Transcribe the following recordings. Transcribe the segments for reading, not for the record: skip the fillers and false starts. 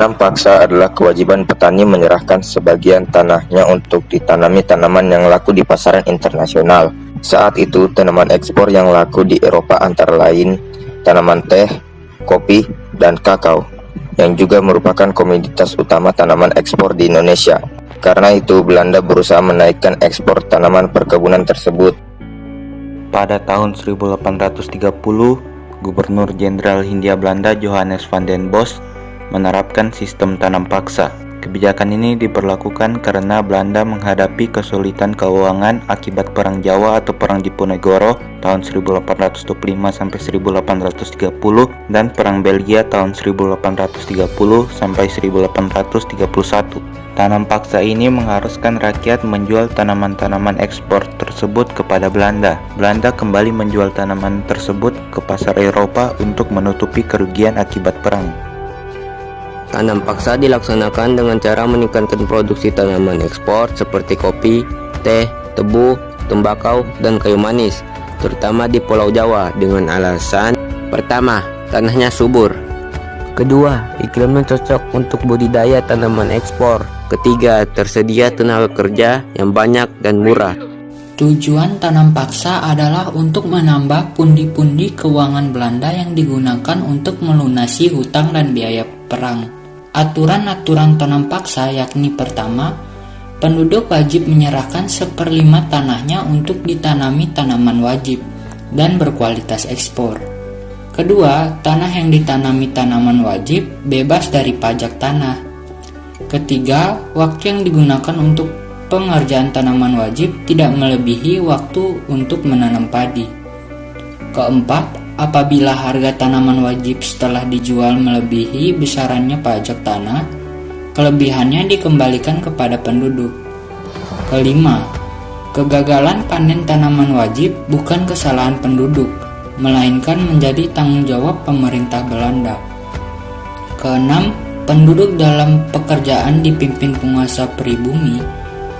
Tanam paksa adalah kewajiban petani menyerahkan sebagian tanahnya untuk ditanami tanaman yang laku di pasaran internasional. Saat itu, tanaman ekspor yang laku di Eropa antara lain tanaman teh, kopi, dan kakao, yang juga merupakan komoditas utama tanaman ekspor di Indonesia. Karena itu, Belanda berusaha menaikkan ekspor tanaman perkebunan tersebut. Pada tahun 1830, Gubernur Jenderal Hindia Belanda Johannes van den Bosch menerapkan sistem tanam paksa. Kebijakan ini diberlakukan karena Belanda menghadapi kesulitan keuangan akibat Perang Jawa atau Perang Diponegoro tahun 1805-1830 dan Perang Belgia tahun 1830-1831. Tanam paksa ini mengharuskan rakyat menjual tanaman-tanaman ekspor tersebut kepada Belanda. Belanda kembali menjual tanaman tersebut ke pasar Eropa untuk menutupi kerugian akibat perang. Tanam paksa dilaksanakan dengan cara meningkatkan produksi tanaman ekspor seperti kopi, teh, tebu, tembakau, dan kayu manis, terutama di Pulau Jawa dengan alasan: pertama, tanahnya subur; kedua, iklimnya cocok untuk budidaya tanaman ekspor; ketiga, tersedia tenaga kerja yang banyak dan murah. Tujuan tanam paksa adalah untuk menambah pundi-pundi keuangan Belanda yang digunakan untuk melunasi hutang dan biaya perang. Aturan-aturan tanam paksa yakni: pertama, penduduk wajib menyerahkan 1/5 tanahnya untuk ditanami tanaman wajib dan berkualitas ekspor. Kedua, tanah yang ditanami tanaman wajib bebas dari pajak tanah. Ketiga, waktu yang digunakan untuk pengerjaan tanaman wajib tidak melebihi waktu untuk menanam padi. Keempat, apabila harga tanaman wajib setelah dijual melebihi besarannya pajak tanah, kelebihannya dikembalikan kepada penduduk. Kelima, kegagalan panen tanaman wajib bukan kesalahan penduduk, melainkan menjadi tanggung jawab pemerintah Belanda. Keenam, penduduk dalam pekerjaan dipimpin penguasa pribumi,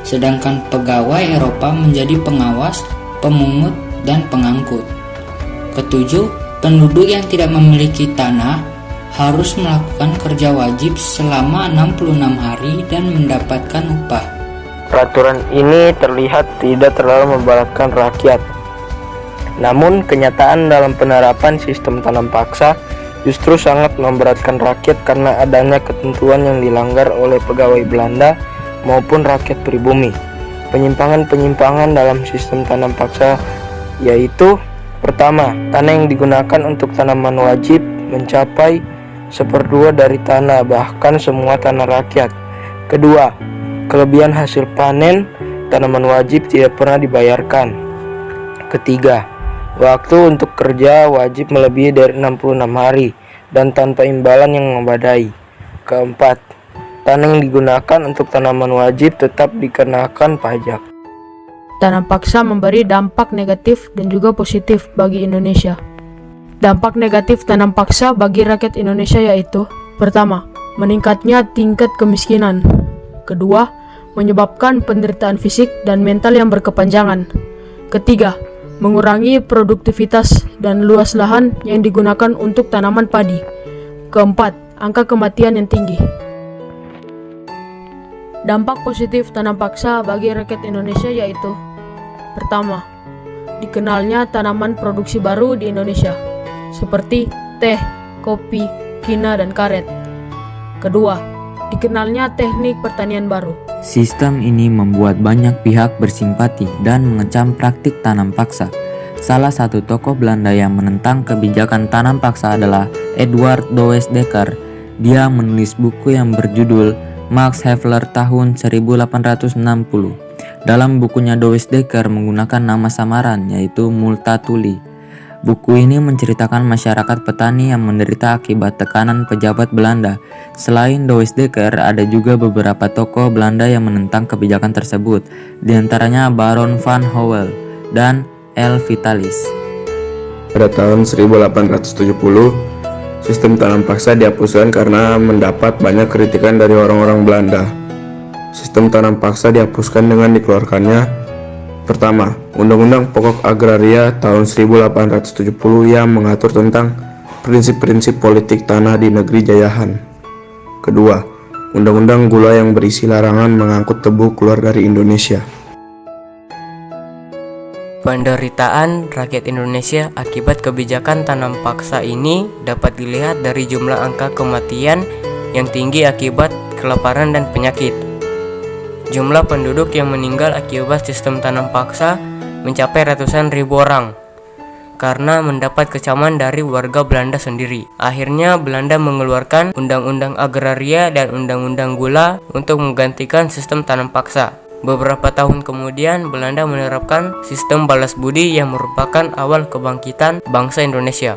sedangkan pegawai Eropa menjadi pengawas, pemungut, dan pengangkut. Ketujuh, penduduk yang tidak memiliki tanah harus melakukan kerja wajib selama 66 hari dan mendapatkan upah. Peraturan ini terlihat tidak terlalu memberatkan rakyat. Namun, kenyataan dalam penerapan sistem tanam paksa justru sangat memberatkan rakyat karena adanya ketentuan yang dilanggar oleh pegawai Belanda maupun rakyat pribumi. Penyimpangan-penyimpangan dalam sistem tanam paksa yaitu: pertama, tanah yang digunakan untuk tanaman wajib mencapai 1/2 dari tanah, bahkan semua tanah rakyat. Kedua, kelebihan hasil panen tanaman wajib tidak pernah dibayarkan. Ketiga, waktu untuk kerja wajib melebihi dari 66 hari dan tanpa imbalan yang membadai. Keempat, tanah yang digunakan untuk tanaman wajib tetap dikenakan pajak. Tanam paksa memberi dampak negatif dan juga positif bagi Indonesia. Dampak negatif tanam paksa bagi rakyat Indonesia yaitu: pertama, meningkatnya tingkat kemiskinan; kedua, menyebabkan penderitaan fisik dan mental yang berkepanjangan; ketiga, mengurangi produktivitas dan luas lahan yang digunakan untuk tanaman padi; keempat, angka kematian yang tinggi. Dampak positif tanam paksa bagi rakyat Indonesia yaitu: pertama, dikenalnya tanaman produksi baru di Indonesia, seperti teh, kopi, kina, dan karet. Kedua, dikenalnya teknik pertanian baru. Sistem ini membuat banyak pihak bersimpati dan mengecam praktik tanam paksa. Salah satu tokoh Belanda yang menentang kebijakan tanam paksa adalah Edward Douwes Dekker. Dia menulis buku yang berjudul Max Havelaar tahun 1860. Dalam bukunya, Douwes Dekker menggunakan nama samaran yaitu Multatuli. Buku ini menceritakan masyarakat petani yang menderita akibat tekanan pejabat Belanda. Selain Douwes Dekker, ada juga beberapa tokoh Belanda yang menentang kebijakan tersebut, di antaranya Baron van Howell dan L. Vitalis. Pada tahun 1870, sistem tanam paksa dihapuskan karena mendapat banyak kritikan dari orang-orang Belanda. Sistem tanam paksa dihapuskan dengan dikeluarkannya: pertama, Undang-Undang Pokok Agraria tahun 1870 yang mengatur tentang prinsip-prinsip politik tanah di negeri jayahan. Kedua, undang-undang gula yang berisi larangan mengangkut tebu keluar dari Indonesia. Penderitaan rakyat Indonesia akibat kebijakan tanam paksa ini dapat dilihat dari jumlah angka kematian yang tinggi akibat kelaparan dan penyakit. Jumlah penduduk yang meninggal akibat sistem tanam paksa mencapai ratusan ribu orang karena mendapat kecaman dari warga Belanda sendiri. Akhirnya Belanda mengeluarkan Undang-Undang Agraria dan Undang-Undang Gula untuk menggantikan sistem tanam paksa. Beberapa tahun kemudian, Belanda menerapkan sistem balas budi yang merupakan awal kebangkitan bangsa Indonesia.